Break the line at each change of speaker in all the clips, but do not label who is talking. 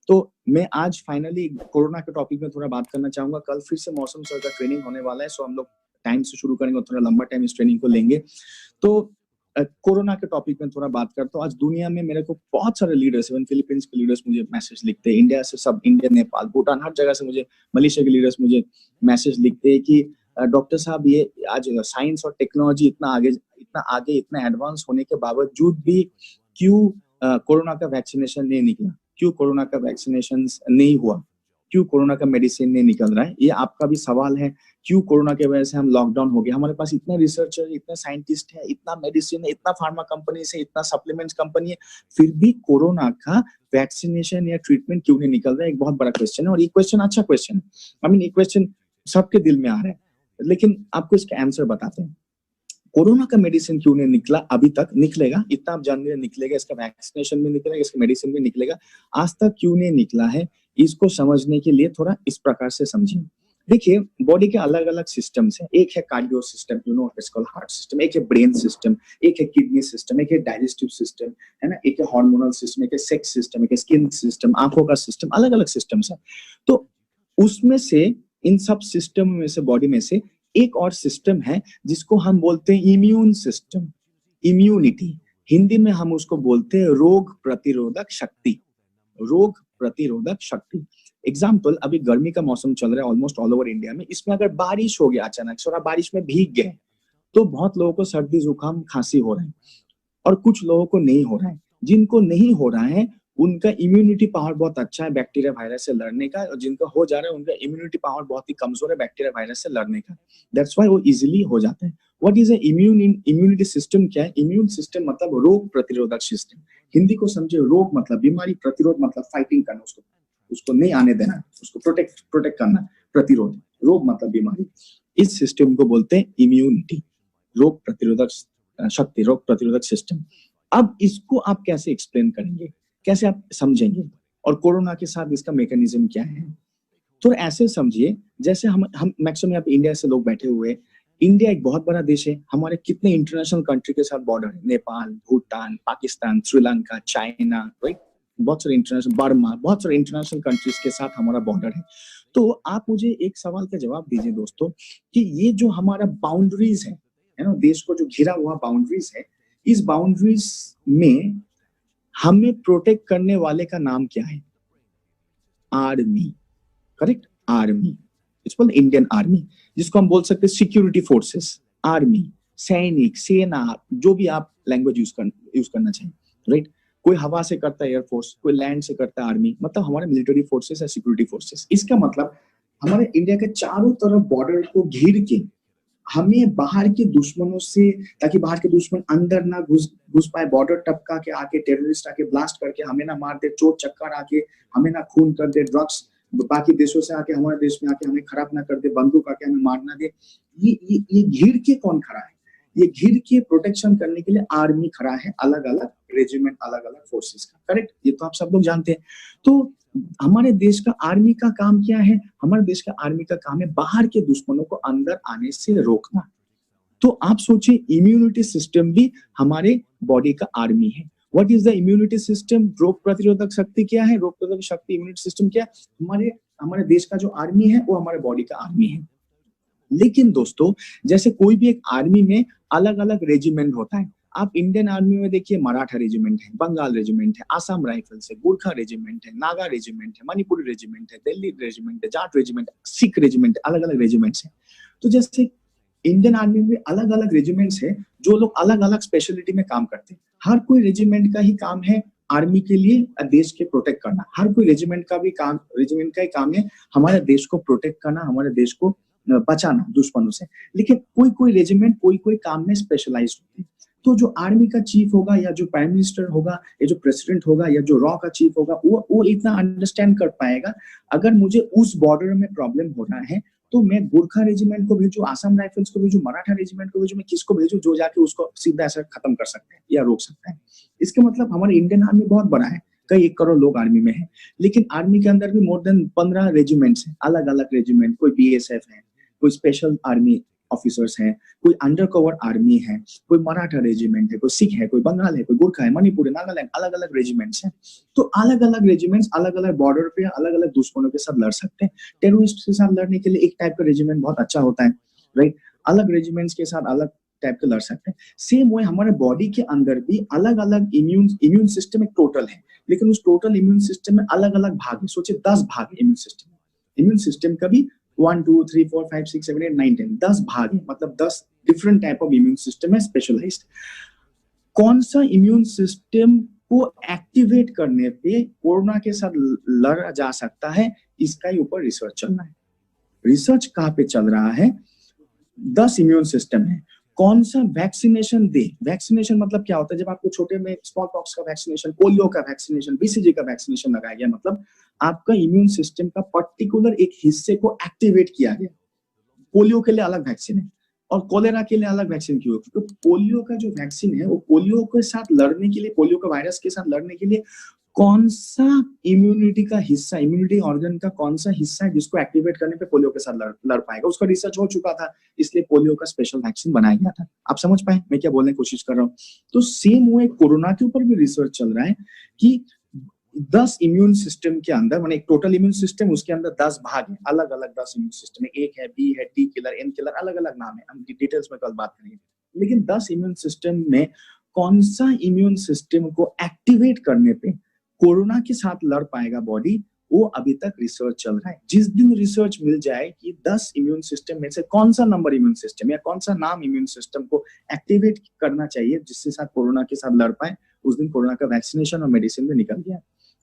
तो मैं आज फाइनली कोरोना के टॉपिक में थोड़ा बात करना चाहूंगा। कल फिर से मौसम सर का ट्रेनिंग होने वाला है, सो हम लोग टाइम से शुरू करेंगे और थोड़ा लंबा टाइम इस ट्रेनिंग को लेंगे। तो कोरोना के टॉपिक में थोड़ा बात करता हूँ। आज दुनिया में मेरे को बहुत सारे लीडर्स, इवन फिलीपींस के लीडर्स मुझे मैसेज लिखते हैं, इंडिया से सब, इंडिया, नेपाल, भूटान, हर जगह से मुझे, मलेशिया के लीडर्स मुझे मैसेज लिखते हैं कि डॉक्टर साहब ये आज साइंस और टेक्नोलॉजी इतना एडवांस होने के बावजूद भी क्यों कोरोना का वैक्सीनेशन नहीं निकला, क्यों कोरोना का वैक्सीनेशन नहीं हुआ, क्यों कोरोना का मेडिसिन नहीं निकल रहा है। ये आपका भी सवाल है। क्यों कोरोना के वजह से हम लॉकडाउन हो गए? हमारे पास इतना रिसर्चर, इतना साइंटिस्ट है, इतना मेडिसिन है, इतना फार्मा कंपनी है, इतना सप्लीमेंट्स कंपनी है, फिर भी कोरोना का वैक्सीनेशन या ट्रीटमेंट क्यों नहीं निकल रहा है? एक बहुत बड़ा क्वेश्चन है और ये क्वेश्चन अच्छा क्वेश्चन है। आई मीन ये क्वेश्चन सबके दिल में आ रहा है, लेकिन आपको इसका आंसर बताते हैं। कोरोना का मेडिसिन क्यों नहीं निकला अभी तक? निकलेगा, इतना आप जान रहे, निकलेगा, इसका वैक्सीनेशन भी निकलेगा, इसका मेडिसिन भी निकलेगा। आज तक क्यों नहीं निकला है, इसको समझने के लिए थोड़ा इस प्रकार से समझिए। देखिए, बॉडी के अलग अलग सिस्टम्स हैं। एक है cardio system, you know it's called heart system, एक है ब्रेन सिस्टम, एक है किडनी सिस्टम, एक है डाइजेस्टिव सिस्टम, है ना, एक है हार्मोनल सिस्टम, एक है सेक्स सिस्टम, एक है स्किन सिस्टम, आंखों का सिस्टम, अलग अलग सिस्टम्स है। तो उसमें से, इन सब सिस्टम में से, बॉडी में से एक और सिस्टम है जिसको हम बोलते हैं इम्यून सिस्टम, इम्यूनिटी। हिंदी में हम उसको बोलते हैं रोग प्रतिरोधक शक्ति, रोग प्रतिरोधक शक्ति। एग्जाम्पल, अभी गर्मी का मौसम चल रहा है ऑलमोस्ट ऑल ओवर इंडिया में। इसमें अगर बारिश हो गया अचानक से और आप बारिश में भीग गए तो बहुत लोगों को सर्दी, जुकाम, खांसी हो रहा है और कुछ लोगों को नहीं हो रहा है। जिनको नहीं हो रहा है उनका इम्यूनिटी पावर बहुत अच्छा है बैक्टीरिया वायरस से लड़ने का, और जिनका हो जा रहा है उनका इम्यूनिटी पावर बहुत ही कमजोर है बैक्टीरिया वायरस से लड़ने का। दैट्स व्हाई वो इजीली हो जाते हैं। What is immunity system? क्या है इम्यून सिस्टम? मतलब रोग प्रतिरोधक सिस्टम। हिंदी को समझे, रोग मतलब बीमारी, प्रतिरोध मतलब फाइटिंग करना, उसको नहीं आने देना, उसको प्रोटेक्ट करना, प्रतिरोध। रोग मतलब बीमारी। इस सिस्टम को बोलते हैं इम्यूनिटी, रोग प्रतिरोधक शक्ति, रोग प्रतिरोधक सिस्टम। अब इसको आप कैसे एक्सप्लेन करेंगे, कैसे आप समझेंगे, और कोरोना के साथ इसका मैकेनिज्म क्या है? तो ऐसे समझिए, जैसे हम मैक्सिमम यहाँ पे इंडिया से लोग बैठे हुए। इंडिया एक बहुत बड़ा देश है, हमारे कितने इंटरनेशनल कंट्री के साथ बॉर्डर है, नेपाल, भूटान, पाकिस्तान, श्रीलंका, चाइना, राइट, बहुत सारे इंटरनेशनल, बर्मा, बहुत सारे इंटरनेशनल कंट्रीज के साथ हमारा बॉर्डर है। तो आप मुझे एक सवाल का जवाब दीजिए दोस्तों, कि ये जो हमारा बाउंड्रीज है ना, देश को जो घिरा हुआ बाउंड्रीज है, इस बाउंड्रीज में हमें प्रोटेक्ट करने वाले का नाम क्या है? Army, correct, army. It's called Indian army, जिसको हम बोल सकते हैं सिक्योरिटी फोर्सेस, आर्मी, सैनिक, सेना, जो भी आप लैंग्वेज यूज करना चाहें, राइट। कोई हवा से करता है एयरफोर्स, कोई लैंड से करता है आर्मी, मतलब हमारे मिलिट्री फोर्सेस है, सिक्योरिटी फोर्सेस। इसका मतलब हमारे इंडिया के चारों तरफ बॉर्डर को घेर के हमें बाहर के दुश्मनों से, ताकि बाहर के दुश्मन अंदर ना घुस पाए, बॉर्डर टपका के आके टेररिस्ट आके ब्लास्ट करके हमें ना मार दे, चोट चक्कर आके हमें ना खून कर दे, ड्रग्स बाकी देशों से आके हमारे देश में आके हमें खराब ना कर दे, बंदूक आके हमें मार ना दे। ये घिर के कौन खड़ा है? ये घिर के प्रोटेक्शन करने के लिए आर्मी खड़ा है, अलग अलग रेजिमेंट, अलग अलग फोर्सेस का, करेक्ट। ये तो आप सब लोग जानते हैं। तो हमारे देश का आर्मी का काम क्या है? हमारे देश का आर्मी का काम है बाहर के दुश्मनों को अंदर आने से रोकना। तो आप सोचिए, इम्यूनिटी सिस्टम भी हमारे बॉडी का आर्मी है। What is the immunity system? रोग प्रतिरोधक शक्ति क्या है? रोग प्रतिरोधक शक्ति, इम्यूनिटी सिस्टम क्या है? हमारे देश का जो आर्मी है वो हमारे बॉडी का आर्मी है। लेकिन दोस्तों, जैसे कोई भी एक आर्मी में अलग अलग रेजिमेंट होता है। आप इंडियन आर्मी में देखिए, मराठा रेजिमेंट है, बंगाल रेजिमेंट है, आसाम राइफल्स है, गोरखा रेजिमेंट है, नागा रेजिमेंट है, मणिपुरी रेजिमेंट है, दिल्ली रेजिमेंट है, जाट रेजिमेंट, सिख रेजिमेंट, अलग अलग रेजिमेंट्स हैं। तो जैसे इंडियन आर्मी में अलग अलग रेजिमेंट्स है, जो लोग अलग अलग स्पेशलिटी में काम करते हैं। हर कोई रेजिमेंट का ही काम है आर्मी के लिए देश के प्रोटेक्ट करना। हर कोई रेजिमेंट का ही काम है हमारे देश को प्रोटेक्ट करना, हमारे देश को बचाना दुश्मनों से। लेकिन कोई कोई रेजिमेंट कोई कोई काम में स्पेशलाइज्ड होते हैं। तो जो आर्मी का चीफ होगा, या जो प्राइम मिनिस्टर होगा, या जो प्रेसिडेंट होगा, या जो रॉ का चीफ होगा, वो इतना अंडरस्टैंड कर पाएगा, अगर मुझे उस बॉर्डर में प्रॉब्लम हो रहा है तो मैं गोरखा रेजिमेंट को भेजू, आसाम राइफल्स को भेजू, मराठा रेजिमेंट को भेजू, मैं किसको भेजू जो जाके उसको सीधा असर खत्म कर सकते हैं या रोक सकता है। इसका मतलब हमारे इंडियन आर्मी बहुत बड़ा है, कई 1 करोड़ लोग आर्मी में है। लेकिन आर्मी के अंदर भी मोर देन 15 रेजिमेंट्स हैं, अलग अलग रेजिमेंट। कोई बीएसएफ है, कोई स्पेशल आर्मी ऑफिसर्स हैं, कोई अंडर कवर आर्मी है, कोई मराठा रेजिमेंट है, कोई सिख है, कोई बंगाल है, कोई गुरखा है, मणिपुर है, नागालैंड, अलग अलग रेजिमेंट्स हैं। तो अलग अलग रेजिमेंट्स अलग अलग बॉर्डर पे अलग अलग दुश्मनों के साथ लड़ सकते हैं। टेररिस्ट के साथ लड़ने के लिए एक टाइप का रेजिमेंट बहुत अच्छा होता है, राइट। अलग रेजिमेंट्स के साथ अलग टाइप के लड़ सकते हैं। सेम वे हमारे बॉडी के अंदर भी अलग अलग इम्यून सिस्टम एक टोटल है, लेकिन उस टोटल इम्यून सिस्टम में अलग अलग भाग है। सोचिए 10 भाग है इम्यून सिस्टम का भी 1 2 3 4 5 6 7 8 9 10 10 भाग है, मतलब 10 different type of immune system है स्पेशलाइज्ड। कौन सा इम्यून सिस्टम को एक्टिवेट करने पे कोरोना के साथ लड़ा जा सकता है, इसका ही ऊपर रिसर्च चल रहा है। रिसर्च कहाँ पे चल रहा है? 10 इम्यून सिस्टम है, कौन सा वैक्सीनेशन दे। वैक्सीनेशन मतलब क्या होता है? जब आपको छोटे में स्मॉल पॉक्स का वैक्सीनेशन, पोलियो का वैक्सीनेशन, बीसीजी का वैक्सीनेशन लगाया गया, मतलब आपका इम्यून सिस्टम का पर्टिकुलर एक हिस्से को एक्टिवेट किया गया। पोलियो के लिए अलग वैक्सीन है और कोलेरा के लिए अलग वैक्सीन क्यों? क्योंकि पोलियो का जो वैक्सीन है वो पोलियो के साथ लड़ने के लिए, पोलियो का वायरस के साथ लड़ने के लिए कौन सा इम्यूनिटी का हिस्सा, इम्यूनिटी ऑर्गन का कौन सा हिस्सा है जिसको एक्टिवेट करने पे पोलियो के साथ लड़ पाएगा, उसका रिसर्च हो चुका था, इसलिए पोलियो का स्पेशल वैक्सीन बनाया गया था। आप समझ पाए मैं क्या बोलने की कोशिश कर रहा हूँ? तो सेम वो कोरोना के ऊपर भी रिसर्च चल रहा है कि 10 इम्यून सिस्टम के अंदर, माने एक टोटल इम्यून सिस्टम, उसके अंदर 10 भाग हैं, अलग अलग 10 इम्यून सिस्टम है, एक है, बी है, टी किलर, एन किलर, अलग अलग नाम है, हम डिटेल्स में कल बात करेंगे। लेकिन 10 इम्यून सिस्टम में कौन सा इम्यून सिस्टम को एक्टिवेट करने पे कोरोना के साथ लड़ पाएगा बॉडी, वो अभी तक रिसर्च चल रहा है। जिस दिन रिसर्च मिल जाए कि 10 इम्यून सिस्टम में से कौन सा नंबर इम्यून सिस्टम या कौन सा नाम इम्यून सिस्टम को एक्टिवेट करना चाहिए जिससे साथ कोरोना के साथ लड़ पाए, उस दिन कोरोना का वैक्सीनेशन और मेडिसिन भी निकल गया।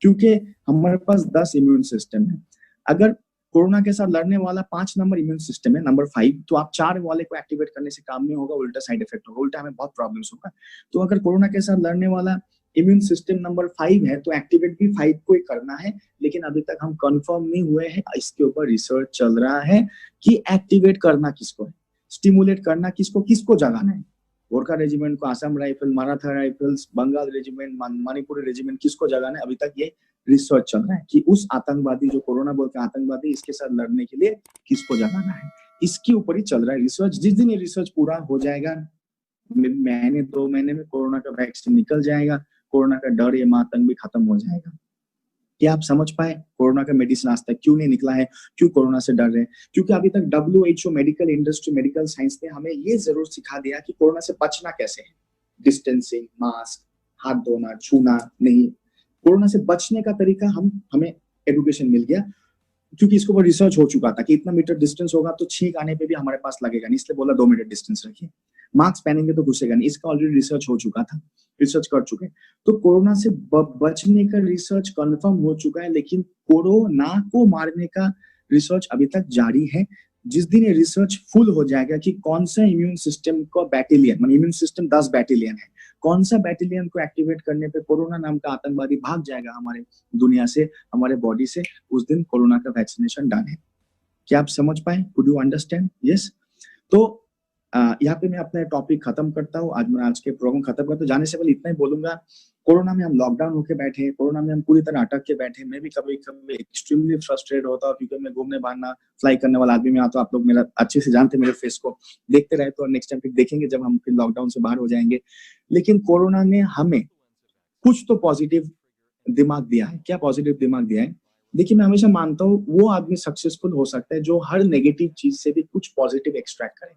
क्योंकि हमारे पास 10 इम्यून सिस्टम है। अगर कोरोना के साथ लड़ने वाला 5 नंबर इम्यून सिस्टम है, नंबर 5, तो आप 4 वाले को एक्टिवेट करने से काम नहीं होगा, उल्टा साइड इफेक्ट होगा, उल्टा हमें बहुत प्रॉब्लम्स होगा। तो अगर कोरोना के साथ लड़ने वाला इम्यून सिस्टम नंबर 5 है तो एक्टिवेट भी 5 को ही करना है, लेकिन अभी तक हम कंफर्म नहीं हुए हैं। इसके ऊपर रिसर्च चल रहा है कि एक्टिवेट करना किसको है, स्टिमुलेट करना किसको जगाना है। गोरखा रेजिमेंट को, Assam rifle, Maratha rifles, Bengal regiment, Manipuri regiment, किसको जगाना है, अभी तक ये रिसर्च चल रहा है कि उस आतंकवादी जो कोरोना बोलते हैं आतंकवादी, इसके साथ लड़ने के लिए किसको जगाना है, इसके ऊपर ही चल रहा है रिसर्च। जिस दिन ये रिसर्च पूरा हो जाएगा, महीने 2 महीने में कोरोना का वैक्सीन निकल जाएगा, कोरोना का डर ये आतंक भी खत्म हो जाएगा। क्या आप समझ पाए कोरोना का मेडिसिन आज तक क्यों नहीं निकला है, क्यों कोरोना से डर रहे हैं? क्योंकि अभी तक WHO, medical industry, medical science ने हमें ये जरूर सिखा दिया कि कोरोना से बचना कैसे है, डिस्टेंसिंग, मास्क, हाथ धोना, छूना नहीं। कोरोना से बचने का तरीका हमें एडुकेशन मिल गया, क्योंकि इसके ऊपर रिसर्च हो चुका था कि इतना मीटर डिस्टेंस होगा तो छींक आने पे भी हमारे पास लगेगा नहीं, इसलिए बोला 2 मीटर डिस्टेंस रखिए। मास्क पहनेंगे तो घुसेगा नहीं, इसका ऑलरेडी रिसर्च हो चुका था, रिसर्च कर चुके। तो कोरोना से बचने का रिसर्च कंफर्म हो चुका है, लेकिन कोरोना को मारने का रिसर्च अभी तक जारी है। जिस दिन ये रिसर्च फुल हो जाएगा कि कौन सा इम्यून सिस्टम का बैटेलियन, मान इम्यून सिस्टम 10 बैटेलियन है, कौन सा बैटेलियन को एक्टिवेट करने पे कोरोना नाम का आतंकवादी भाग जाएगा हमारे दुनिया से, हमारे बॉडी से, उस दिन कोरोना का वैक्सीनेशन डन है। क्या आप समझ पाए? Could you understand? यस। तो यहाँ पे मैं अपना टॉपिक खत्म करता हूँ। आज के प्रोग्राम खत्म करता हूँ। जाने से पहले इतना ही बोलूंगा, कोरोना में हम लॉकडाउन होके बैठे, कोरोना में हम पूरी तरह अटक के बैठे। मैं भी कभी कभी एक्सट्रीमली फ्रस्ट्रेट होता हूँ, क्योंकि मैं घूमने भागना फ्लाई करने वाला आदमी में आता हूँ। आप लोग मेरा अच्छे से जानते, मेरे फेस को देखते रहे तो नेक्स्ट टाइम फिर देखेंगे जब हम फिर लॉकडाउन से बाहर हो जाएंगे। लेकिन कोरोना ने हमें कुछ तो पॉजिटिव दिमाग दिया है। क्या पॉजिटिव दिमाग दिया है? देखिए, मैं हमेशा मानता हूँ वो आदमी सक्सेसफुल हो सकता है जो हर नेगेटिव चीज से भी कुछ पॉजिटिव एक्सट्रैक्ट करे।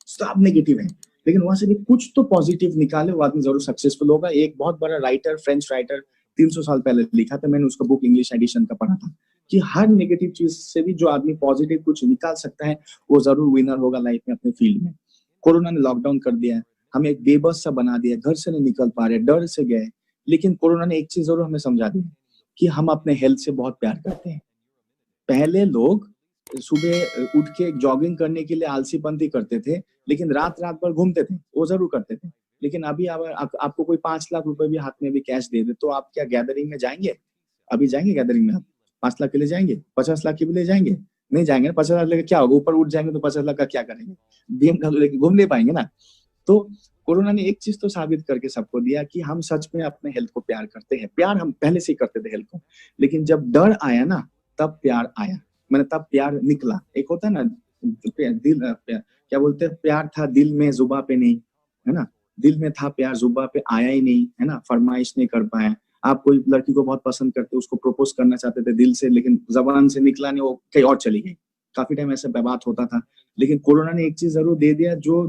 सब नेगेटिव है, लेकिन वहां से भी कुछ तो पॉजिटिव निकाले, वो आदमी जरूर सक्सेसफुल होगा। एक बहुत बड़ा राइटर, फ्रेंच राइटर, 300 साल पहले लिखा था, मैंने उसका बुक इंग्लिश एडिशन का पढ़ा था, कि हर नेगेटिव चीज से भी जो आदमी पॉजिटिव कुछ निकाल सकता है, वो जरूर विनर होगा लाइफ में, अपने फील्ड में। कोरोना ने लॉकडाउन कर दिया है, हमें एक बेबस सा बना दिया, घर से नहीं निकल पा रहे, डर से गए। लेकिन कोरोना ने एक चीज जरूर हमें समझा दी कि हम अपने हेल्थ से बहुत प्यार करते हैं। पहले लोग सुबह उठ के जॉगिंग करने के लिए आलसीपंती करते थे, लेकिन रात भर घूमते थे, वो जरूर करते थे। लेकिन अभी आपको कोई 5 लाख रुपए भी हाथ में भी कैश दे दे, तो आप क्या गैदरिंग में जाएंगे? अभी जाएंगे गैदरिंग में? आप 5 लाख के लिए जाएंगे? 50 लाख के भी ले जाएंगे? नहीं जाएंगे ना। 50 लाख लेके क्या होगा? ऊपर उठ जाएंगे तो 50 लाख का क्या करेंगे? BMW लेके घूम नहीं पाएंगे ना। तो कोरोना ने एक चीज तो साबित करके सबको दिया कि हम सच में अपने हेल्थ को प्यार करते हैं। प्यार हम पहले से ही करते थे हेल्थ को, लेकिन जब डर आया ना, तब प्यार आया, मैंने तब प्यार निकला। एक होता है ना, क्या बोलते हैं, प्यार था दिल में जुबा पे नहीं, है ना? दिल में था प्यार जुबा पे आया ही नहीं, है ना? फरमाइश नहीं कर पाए। आप कोई लड़की को बहुत पसंद करते, उसको प्रपोज करना चाहते थे दिल से, लेकिन जबान से निकला नहीं, वो कहीं और चली गई। काफी टाइम ऐसे बात होता था, लेकिन कोरोना ने एक चीज जरूर दे दिया, जो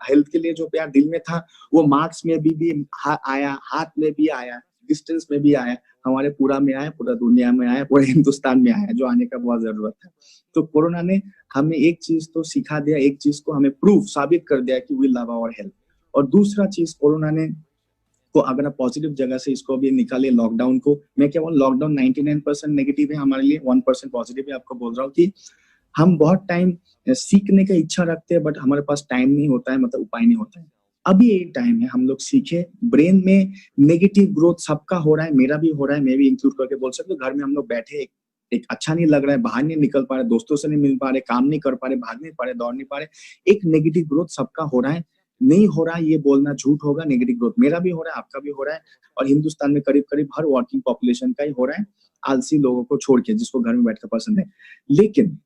हेल्थ के लिए जो प्यार दिल में था, वो मार्क्स में भी आया, हाथ में भी आया, डिस्टेंस में भी आया, हमारे पूरा में आया, पूरा दुनिया में आया, पूरे हिंदुस्तान में आया, जो आने का बहुत जरूरत है। तो कोरोना ने हमें एक चीज तो सिखा दिया, एक चीज को हमें प्रूफ साबित कर दिया कि वी लव आवर हेल्थ। और दूसरा चीज कोरोना ने को अगर आप पॉजिटिव जगह से इसको भी निकाले लॉकडाउन को, मैं क्या बोल, लॉकडाउन 99% नेगेटिव है हमारे लिए, 1% पॉजिटिव है। आपको बोल रहा हूँ कि हम बहुत टाइम सीखने का इच्छा रखते हैं, बट हमारे पास टाइम नहीं होता है, मतलब उपाय नहीं होता है। अभी एक टाइम है हम लोग सीखे, ब्रेन में नेगेटिव ग्रोथ सबका हो रहा है, मेरा भी हो रहा है, मैं भी इंक्लूड करके बोल सकते हो। घर में हम लोग बैठे, एक अच्छा नहीं लग रहा है, बाहर नहीं निकल पा रहे, दोस्तों से नहीं मिल पा रहे, काम नहीं कर पा रहे, भाग नहीं पा रहे, दौड़ नहीं पा रहे, एक नेगेटिव ग्रोथ सबका हो रहा है। नहीं हो रहा है ये बोलना झूठ होगा, नेगेटिव ग्रोथ मेरा भी हो रहा है, आपका भी हो रहा है, और हिंदुस्तान में करीब करीब हर वर्किंग पॉपुलेशन का ही हो रहा है, आलसी लोगों को छोड़ के, जिसको घर में बैठकर पसंद है। लेकिन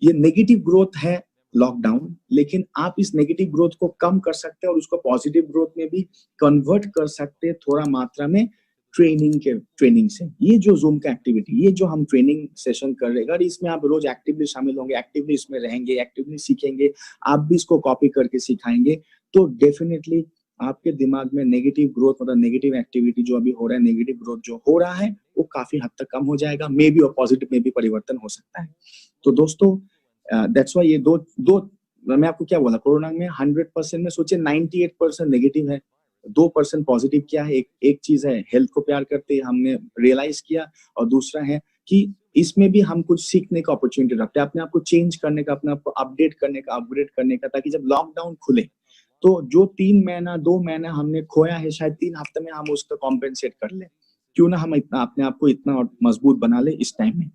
ये नेगेटिव ग्रोथ है लॉकडाउन, लेकिन आप इस नेगेटिव ग्रोथ को कम कर सकते हैं और उसको पॉजिटिव ग्रोथ में भी कन्वर्ट कर सकते हैं थोड़ा मात्रा में, ट्रेनिंग से। ये जो जूम का एक्टिविटी, ये जो हम ट्रेनिंग सेशन कर रहे हैं, अगर इसमें आप रोज एक्टिवली शामिल होंगे, एक्टिवली इसमें रहेंगे, एक्टिवली सीखेंगे, आप भी इसको कॉपी करके सिखाएंगे, तो डेफिनेटली आपके दिमाग में नेगेटिव ग्रोथ, मतलब नेगेटिव एक्टिविटी जो अभी हो रहा है, नेगेटिव ग्रोथ जो हो रहा है, वो काफी हद तक कम हो जाएगा, मे बी, और पॉजिटिव में भी परिवर्तन हो सकता है। तो दोस्तों, दैट्स व्हाई ये दो दो मैं आपको क्या बोला, कोरोना में 100% में सोचिए 98% नेगेटिव है, 2% पॉजिटिव। क्या है, एक चीज है हेल्थ को प्यार करते हमने रियलाइज किया, और दूसरा है कि इसमें भी हम कुछ सीखने का अपॉर्चुनिटी रखते हैं, अपने आप को चेंज करने का, अपने आप को अपडेट करने का, अपग्रेड करने का, ताकि जब लॉकडाउन खुले तो जो 3 महीना 2 महीना हमने खोया है, शायद 3 हफ्ते में हम उसका कॉम्पेंसेट कर ले। क्यों ना हम इतना अपने आप को इतना और मजबूत बना ले इस टाइम में।